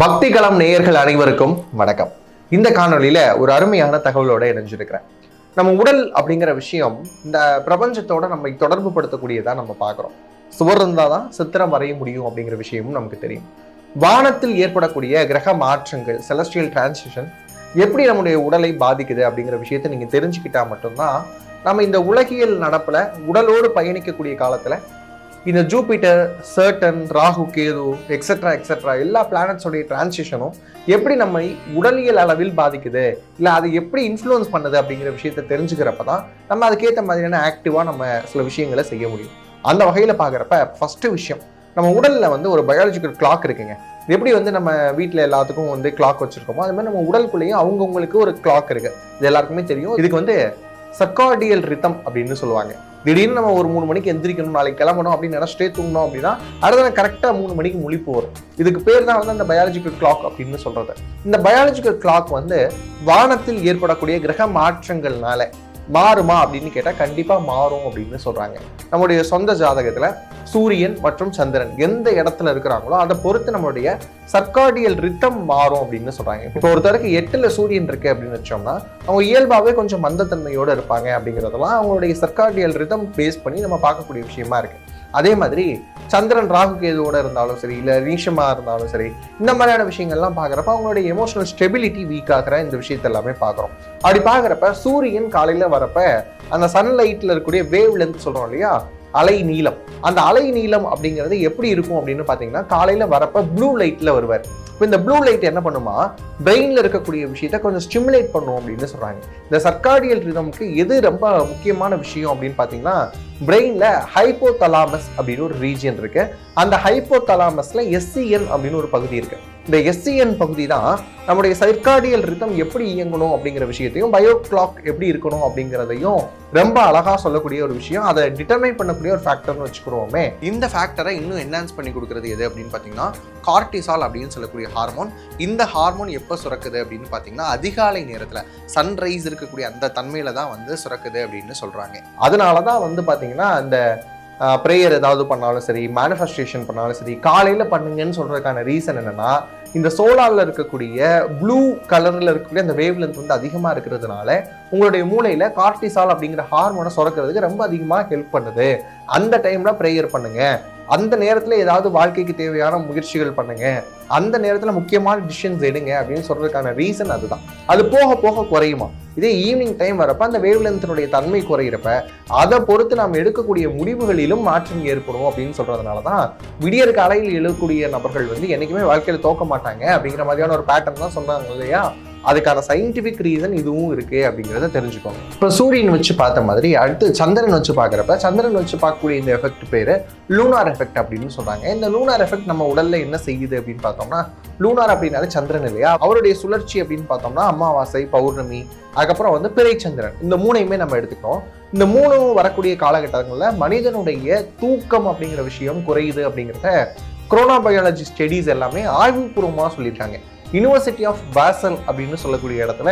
பக்திகளம் நேயர்கள் அனைவருக்கும் வணக்கம். இந்த காணொலியில ஒரு அருமையான தகவலோட இணைஞ்சிருக்கிறேன். நம்ம உடல் அப்படிங்கிற விஷயம் இந்த பிரபஞ்சத்தோட நம்மை தொடர்பு படுத்தக்கூடியதா நம்ம பார்க்குறோம். சுவர் இருந்தாதான் சித்திரம் வரைய முடியும் அப்படிங்கிற விஷயமும் நமக்கு தெரியும். வானத்தில் ஏற்படக்கூடிய கிரக மாற்றங்கள், செலஸ்டியல் டிரான்சிஷன் எப்படி நம்முடைய உடலை பாதிக்குது அப்படிங்கிற விஷயத்தை நீங்க தெரிஞ்சுக்கிட்டா மட்டும்தான் நம்ம இந்த உலகியல் நடப்புல உடலோடு பயணிக்கக்கூடிய காலத்துல இந்த Jupiter, certain, Rahu, Ketu etcetera எல்லா பிளானட்ஸோடைய டிரான்சிஷனும் எப்படி நம்மை உடலியல் அளவில் பாதிக்குது, இல்லை அதை எப்படி இன்ஃப்ளூயன்ஸ் பண்ணுது அப்படிங்கிற விஷயத்தை தெரிஞ்சுக்கிறப்ப தான் நம்ம அதுக்கேற்ற மாதிரியான ஆக்டிவாக நம்ம சில விஷயங்களை செய்ய முடியும். அந்த வகையில் பார்க்குறப்ப ஃபஸ்ட்டு விஷயம், நம்ம உடலில் ஒரு பயாலஜிக்கல் கிளாக் இருக்குங்க. எப்படி நம்ம வீட்டில் எல்லாத்துக்கும் கிளாக் வச்சுருக்கோமோ அது மாதிரி நம்ம உடலுக்குள்ளேயும் அவங்கவுங்களுக்கு ஒரு கிளாக் இருக்குது. இது எல்லாருக்குமே தெரியும். இதுக்கு சர்காடியல் ரிதம் அப்படின்னு சொல்லுவாங்க. திடீர்னு நம்ம ஒரு 3 மணிக்கு எந்திரிக்கணும், நாளைக்கு கிளம்பணும் அப்படின்னு நினைச்சிட்டே தூங்கணும் அப்படின்னா அடுத்த கரெக்டாக 3 மணிக்கு முழிப்பு வரும். இதுக்கு பேர் தான் அந்த பயாலஜிக்கல் கிளாக் அப்படின்னு சொல்றது. இந்த பயாலஜிக்கல் கிளாக் வானத்தில் ஏற்படக்கூடிய கிரக மாற்றங்கள்னால மாறுமா அப்படின்னு கேட்டால் கண்டிப்பாக மாறும் அப்படின்னு சொல்றாங்க. நம்முடைய சொந்த ஜாதகத்துல சூரியன் மற்றும் சந்திரன் எந்த இடத்துல இருக்கிறாங்களோ அதை பொறுத்து நம்மளுடைய சர்காடியல் ரித்தம் மாறும் அப்படின்னு சொல்றாங்க. இப்போ ஒருத்தருக்கு 8ல் சூரியன் இருக்கு அப்படின்னு வச்சோம்னா அவங்க இயல்பாகவே கொஞ்சம் மந்தத்தன்மையோடு இருப்பாங்க அப்படிங்கிறதெல்லாம் அவங்களுடைய சர்காடியல் ரிதம் பேஸ் பண்ணி நம்ம பார்க்கக்கூடிய விஷயமா இருக்கு. அதே மாதிரி சந்திரன் ராகு கேதுவோட இருந்தாலும் சரி, இல்லை நீஷமா இருந்தாலும் சரி, இந்த மாதிரியான விஷயங்கள்லாம் பார்க்குறப்ப அவங்களுடைய எமோஷனல் ஸ்டெபிலிட்டி வீக் ஆகிற இந்த விஷயத்த எல்லாமே பார்க்குறோம். அப்படி பார்க்குறப்ப சூரியன் காலையில் வரப்ப அந்த சன்லைட்டில் இருக்கக்கூடிய வேவ் லென்த் சொல்கிறோம் இல்லையா, அலை நீளம், அந்த அலை நீளம் அப்படிங்கிறது எப்படி இருக்கும் அப்படின்னு பார்த்தீங்கன்னா காலையில் வரப்ப ப்ளூ லைட்டில் வருவார். இப்போ இந்த ப்ளூ லைட் என்ன பண்ணுமா, பிரெயினில் இருக்கக்கூடிய விஷயத்த கொஞ்சம் ஸ்டிமுலேட் பண்ணும் அப்படின்னு சொல்கிறாங்க. இந்த சர்காடியல் ரிதமுக்கு எது ரொம்ப முக்கியமான விஷயம் அப்படின்னு பார்த்தீங்கன்னா பிரெயினில் ஹைப்போதலாமஸ் அப்படின்னு ஒரு ரீஜியன் இருக்கு. அந்த ஹைப்போதலாமஸ்ல SCN அப்படின்னு ஒரு பகுதி இருக்கு. இந்த SCN பகுதி தான் நம்முடைய சர்காடியல் ரிதம் எப்படி இயங்கணும் அப்படிங்கிற விஷயத்தையும் பயோ கிளாக் எப்படி இருக்கணும் அப்படிங்கிறதையும் ரொம்ப அழகா சொல்லக்கூடிய ஒரு விஷயம். அதை டிட்டர்மைன் பண்ணக்கூடிய ஒரு ஃபேக்டர்னு வச்சுக்கிறோமே. இந்த ஃபேக்டரை இன்னும் என்ஹான்ஸ் பண்ணி கொடுக்கறது எது அப்படின்னு பார்த்தீங்கன்னா கார்டிசால் அப்படின்னு சொல்லக்கூடிய ஹார்மோன். இந்த ஹார்மோன் எப்போ சுரக்குது அப்படின்னு பார்த்தீங்கன்னா அதிகாலை நேரத்தில் சன்ரைஸ் இருக்கக்கூடிய அந்த தன்மையில தான் சுரக்குது அப்படின்னு சொல்றாங்க. அதனால தான் பார்த்தீங்கன்னா அந்த ப்ரேயர் ஏதாவது பண்ணாலும் சரி, மேனிஃபெஸ்டேஷன் பண்ணாலும் சரி, காலையில் பண்ணுங்கன்னு சொல்றதுக்கான ரீசன் என்னன்னா இந்த சோலாரில் இருக்கக்கூடிய ப்ளூ கலரில் இருக்கக்கூடிய அந்த வேவ் லென்த் அதிகமாக இருக்கிறதுனால உங்களுடைய மூளையில் கார்டிசால் அப்படிங்கிற ஹார்மோனை சுரக்கிறதுக்கு ரொம்ப அதிகமாக ஹெல்ப் பண்ணுது. அந்த டைம்ல ப்ரேயர் பண்ணுங்க, அந்த நேரத்தில் ஏதாவது வாழ்க்கைக்கு தேவையான முயற்சிகள் பண்ணுங்க, அந்த நேரத்தில் முக்கியமான டிசிஷன்ஸ் எடுங்க அப்படின்னு சொல்றதுக்கான ரீசன் அதுதான். அது போக போக குறையுமா. இதே ஈவினிங் டைம் வரப்ப அந்த வேவ் லென்த்தினுடைய தன்மை குறையிறப்ப அதை பொறுத்து நாம் எடுக்கக்கூடிய முடிவுகளிலும் மாற்றம் ஏற்படும் அப்படின்னு சொல்றதுனால தான் விடியற் காலையில் எழுதக்கூடிய நபர்கள் என்னைக்குமே வாழ்க்கையில் தோக்க மாட்டாங்க அப்படிங்கிற மாதிரியான ஒரு பேட்டர்ன் தான் சொன்னாங்க இல்லையா. அதுக்கான சயின்டிபிக் ரீசன் இதுவும் இருக்கு அப்படிங்கிறத தெரிஞ்சுக்கோங்க. இப்போ சூரியன் வச்சு பார்த்த மாதிரி அடுத்து சந்திரன் வச்சு பார்க்குறப்ப சந்திரன் வச்சு பார்க்கக்கூடிய இந்த எஃபெக்ட் பேரு லூனார் எஃபெக்ட் அப்படின்னு சொல்றாங்க. இந்த லூனார் எஃபெக்ட் நம்ம உடல்ல என்ன செய்யுது அப்படின்னு பார்த்தோம்னா, லூனார் அப்படின்னாலே சந்திரன் இல்லையா, அவருடைய சுழற்சி அப்படின்னு பார்த்தோம்னா அமாவாசை, பௌர்ணமி, அதுக்கப்புறம் பிறை சந்திரன், இந்த 3ஐயுமே நம்ம எடுத்துக்கிறோம். இந்த 3 வரக்கூடிய காலகட்டங்களில் மனிதனுடைய தூக்கம் அப்படிங்கிற விஷயம் குறையுது அப்படிங்கிறத குரோனோபயாலஜி ஸ்டடீஸ் எல்லாமே ஆய்வுபூர்வமாக சொல்லியிருக்காங்க. யூனிவர்சிட்டி ஆஃப் பாசல் அப்படின்னு சொல்லக்கூடிய இடத்துல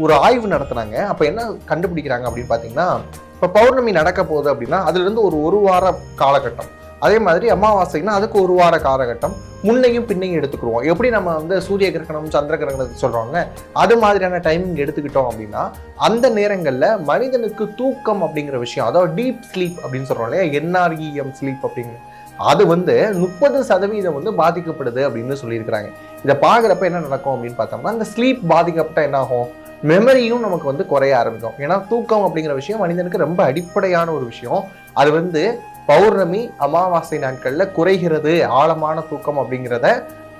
ஒரு ஆய்வு நடத்துனாங்க. அப்போ என்ன கண்டுபிடிக்கிறாங்க அப்படின்னு பார்த்தீங்கன்னா, இப்போ பௌர்ணமி நடக்க போகுது அப்படின்னா அதுலேருந்து ஒரு வார காலகட்டம், அதே மாதிரி அமாவாசைன்னா அதுக்கு 1 வார காலகட்டம் முன்னையும் பின்னையும் எடுத்துக்கிடுவோம். எப்படி நம்ம சூரிய கிரகணம், சந்திர கிரகணத்தை சொல்றாங்க அது மாதிரியான டைமிங் எடுத்துக்கிட்டோம் அப்படின்னா அந்த நேரங்களில் மனிதனுக்கு தூக்கம் அப்படிங்கிற விஷயம், அதாவது டீப் ஸ்லீப் அப்படின்னு சொல்றோம் இல்லையா, NREM ஸ்லீப் அப்படிங்கிற அது 30% பாதிக்கப்படுது அப்படின்னு சொல்லியிருக்கிறாங்க. இதை பார்க்குறப்ப என்ன நடக்கும் அப்படின்னு பார்த்தோம்னா இந்த ஸ்லீப் பாதிக்கப்பட்ட என்ன ஆகும், மெமரியும் நமக்கு குறைய ஆரம்பிக்கும். ஏன்னா தூக்கம் அப்படிங்கிற விஷயம் மனிதனுக்கு ரொம்ப அடிப்படையான ஒரு விஷயம். அது பௌர்ணமி, அமாவாசை நாட்கள்ல குறைகிறது ஆழமான தூக்கம் அப்படிங்கிறத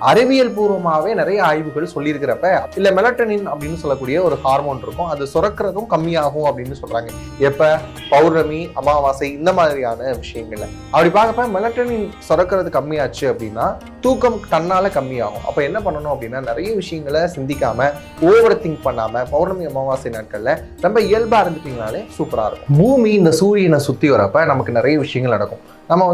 அறிவியல் பூர்வமாகவே நிறைய ஆய்வுகள் சொல்லியிருக்கிறப்ப இல்லை மெலட்டனின் அப்படின்னு சொல்லக்கூடிய ஒரு ஹார்மோன் இருக்கும், அது சுரக்கிறதும் கம்மியாகும் அப்படின்னு சொல்றாங்க. எப்ப பௌர்ணமி, அமாவாசை இந்த மாதிரியான விஷயங்கள்ல அப்படி பார்க்கப்ப மெலட்டனின் சுரக்கிறது கம்மியாச்சு அப்படின்னா தூக்கம் தன்னால கம்மியாகும். அப்ப என்ன பண்ணணும் அப்படின்னா நிறைய விஷயங்களை சிந்திக்காம ஓவர் திங்க் பண்ணாம பௌர்ணமி, அமாவாசை நாட்கள்ல ரொம்ப இயல்பா இருந்துட்டீங்கனாலே சூப்பரா இருக்கும். பூமி இந்த சூரியனை சுத்தி வரப்ப நமக்கு நிறைய விஷயங்கள் நடக்கும். நம்ம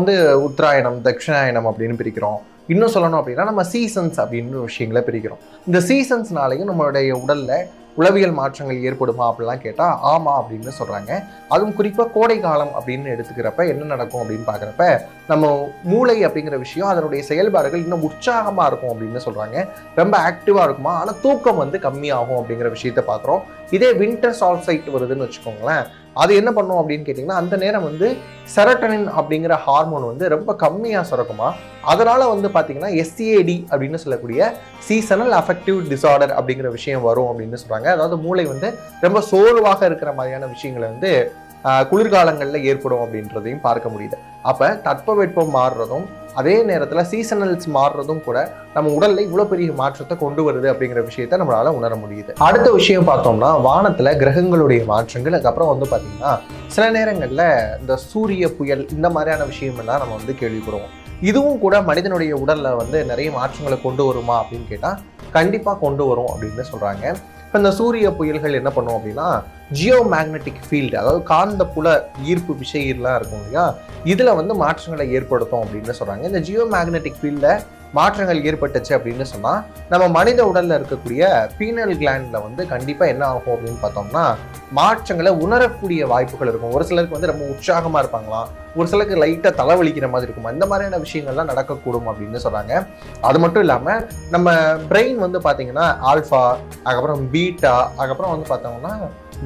உத்தராயணம், தட்சிணாயணம் அப்படின்னு பிரிக்கிறோம். இன்னும் சொல்லணும் அப்படின்னா நம்ம சீசன்ஸ் அப்படின்னு விஷயங்களை பிரிக்கிறோம். இந்த சீசன்ஸ்னாலையும் நம்மளுடைய உடல்ல உளவியல் மாற்றங்கள் ஏற்படுமா அப்படிலாம் கேட்டால் ஆமாம் அப்படின்னு சொல்கிறாங்க. அதுவும் குறிப்பாக கோடை காலம் அப்படின்னு எடுத்துக்கிறப்ப என்ன நடக்கும் அப்படின்னு பார்க்குறப்ப நம்ம மூளை அப்படிங்கிற விஷயம் அதனுடைய செயல்பாடுகள் இன்னும் உற்சாகமாக இருக்கும் அப்படின்னு சொல்கிறாங்க. ரொம்ப ஆக்டிவாக இருக்குமா, ஆனால் தூக்கம் வந்து கம்மியாகும் அப்படிங்கிற விஷயத்த பார்க்குறோம். இதே வின்டர் சால்சைட் வருதுன்னு வச்சுக்கோங்களேன், அது என்ன பண்ணும் அப்படின்னு கேட்டிங்கன்னா அந்த நேரம் வந்து செரட்டனின் அப்படிங்கிற ஹார்மோன் வந்து ரொம்ப கம்மியாக சுரக்குமா. அதனால் வந்து பார்த்தீங்கன்னா SCAD அப்படின்னு சொல்லக்கூடிய சீசனல் அஃபெக்டிவ் டிசார்டர் அப்படிங்கிற விஷயம் வரும் அப்படின்னு சொல்கிறாங்க. அதாவது மூளை வந்து ரொம்ப சோர்வாக இருக்கிற மாதிரியான விஷயங்களை வந்து குளிர்காலங்களில் ஏற்படும் அப்படின்றதையும் பார்க்க முடியுது. அப்போ தட்பவெப்பம் மாறுறதும் அதே நேரத்தில் சீசனல்ஸ் மாறுறதும் கூட நம்ம உடல்ல இவ்வளோ பெரிய மாற்றத்தை கொண்டு வருது அப்படிங்கிற விஷயத்த நம்மளால உணர முடியுது. அடுத்த விஷயம் பார்த்தோம்னா வானத்துல கிரகங்களுடைய மாற்றங்கள். அதுக்கப்புறம் வந்து பார்த்தீங்கன்னா சில நேரங்களில் இந்த சூரிய புயல் இந்த மாதிரியான விஷயமெல்லாம் நம்ம வந்து கேள்விப்படுவோம். இதுவும் கூட மனிதனுடைய உடல்ல வந்து நிறைய மாற்றங்களை கொண்டு வருமா அப்படின்னு கேட்டால் கண்டிப்பாக கொண்டு வரும் அப்படின்னு சொல்றாங்க. இப்போ இந்த சூரிய புயல்கள் என்ன பண்ணும் அப்படின்னா ஜியோ மேக்னெட்டிக் ஃபீல்டு, அதாவது காந்த புல ஈர்ப்பு விசையெல்லாம் இருக்கும் இல்லையா, இதில் வந்து மாற்றங்களை ஏற்படுத்தும் அப்படின்னு சொல்கிறாங்க. இந்த ஜியோ மேக்னெட்டிக் ஃபீல்டில் மாற்றங்கள் ஏற்பட்டுச்சு அப்படின்னு சொன்னால் நம்ம மனித உடலில் இருக்கக்கூடிய பீனல் கிளாண்டில் வந்து கண்டிப்பாக என்ன ஆகும் அப்படின்னு பார்த்தோம்னா மாற்றங்களை உணரக்கூடிய வாய்ப்புகள் இருக்கும். ஒரு சிலருக்கு வந்து ரொம்ப உற்சாகமாக இருப்பாங்களாம், ஒரு சிலருக்கு லைட்டாக தலைவலிக்கிற மாதிரி இருக்குமா, இந்த மாதிரியான விஷயங்கள்லாம் நடக்கக்கூடும் அப்படின்னு சொல்கிறாங்க. அது மட்டும் இல்லாமல் நம்ம பிரெயின் வந்து பார்த்தீங்கன்னா ஆல்ஃபா, அதுக்கப்புறம் பீட்டா, அதுக்கப்புறம் வந்து பார்த்தோம்னா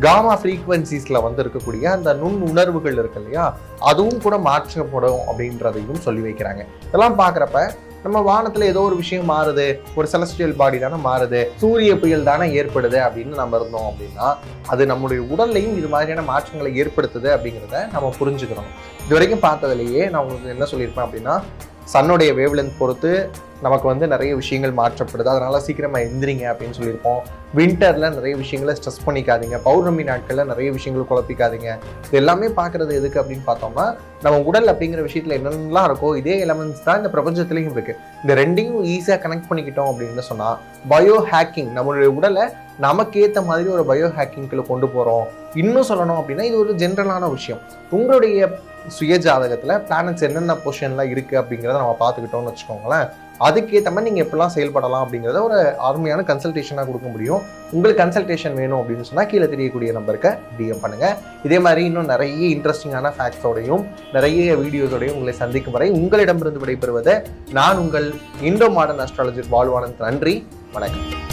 காமா ஃப்ரீக்வன்சிஸில் வந்து இருக்கக்கூடிய அந்த நுண் உணர்வுகள் இருக்கு இல்லையா, அதுவும் கூட மாற்றப்படும் அப்படின்றதையும் சொல்லி வைக்கிறாங்க. இதெல்லாம் பார்க்குறப்ப நம்ம வானத்தில் ஏதோ ஒரு விஷயம் மாறுது, ஒரு செலஸ்டியல் பாடி தானே மாறுது, சூரிய புயல் தானே ஏற்படுது அப்படின்னு நம்ம இருந்தோம் அப்படின்னா அது நம்முடைய உடல்லையும் இது மாதிரியான மாற்றங்களை ஏற்படுத்துது அப்படிங்கிறத நம்ம புரிஞ்சுக்கிறோம். இது வரைக்கும் பார்த்ததுலேயே நான் உங்களுக்கு என்ன சொல்லியிருப்பேன் அப்படின்னா சன்னுடைய வேவ்லென்த் பொறுத்து நமக்கு வந்து நிறைய விஷயங்கள் மாற்றப்படுது, அதனால சீக்கிரமாக எந்திரிங்க அப்படின்னு சொல்லியிருப்போம். வின்டரில் நிறைய விஷயங்களை ஸ்ட்ரெஸ் பண்ணிக்காதீங்க, பௌர்ணமி நாட்களில் நிறைய விஷயங்கள் குழப்பிக்காதீங்க. இது எல்லாமே பார்க்குறது எதுக்கு அப்படின்னு பார்த்தோம்னா நம்ம உடல் அப்படிங்கிற விஷயத்தில் என்னென்னலாம் இருக்கோ இதே எலமெண்ட்ஸ் தான் இந்த பிரபஞ்சத்துலேயும் இருக்குது. இந்த ரெண்டையும் ஈஸியாக கனெக்ட் பண்ணிக்கிட்டோம் அப்படின்னு சொன்னால் பயோ ஹேக்கிங், நம்மளுடைய உடலை நமக்கு ஏற்ற மாதிரி ஒரு பயோ ஹேக்கிங்குள்ள கொண்டு போகிறோம். இன்னும் சொல்லணும் அப்படின்னா இது ஒரு ஜென்ரலான விஷயம். உங்களுடைய சுய ஜாதகத்தில் பிளானட்ஸ் என்னென்ன பொசிஷன்லாம் இருக்குது அப்படிங்கிறத நம்ம பார்த்துக்கிட்டோம்னு வச்சுக்கோங்களேன், அதுக்கேற்ற மாதிரி நீங்கள் எப்படிலாம் செயல்படலாம் அப்படிங்கிறத ஒரு அருமையான கன்சல்டேஷனாக கொடுக்க முடியும். உங்களுக்கு கன்சல்டேஷன் வேணும் அப்படின்னு சொன்னால் கீழே தெரியக்கூடிய நம்பருக்கு DM பண்ணுங்கள். இதே மாதிரி இன்னும் நிறைய இன்ட்ரெஸ்டிங்கான ஃபேக்ட்ஸோடையும் நிறைய வீடியோஸோடையும் உங்களை சந்திக்கும் வரை உங்களிடமிருந்து விடைபெறுவது நான் உங்கள் இண்டோ மாடர்ன் அஸ்ட்ராலஜர் வாழ்வானந்த். நன்றி, வணக்கம்.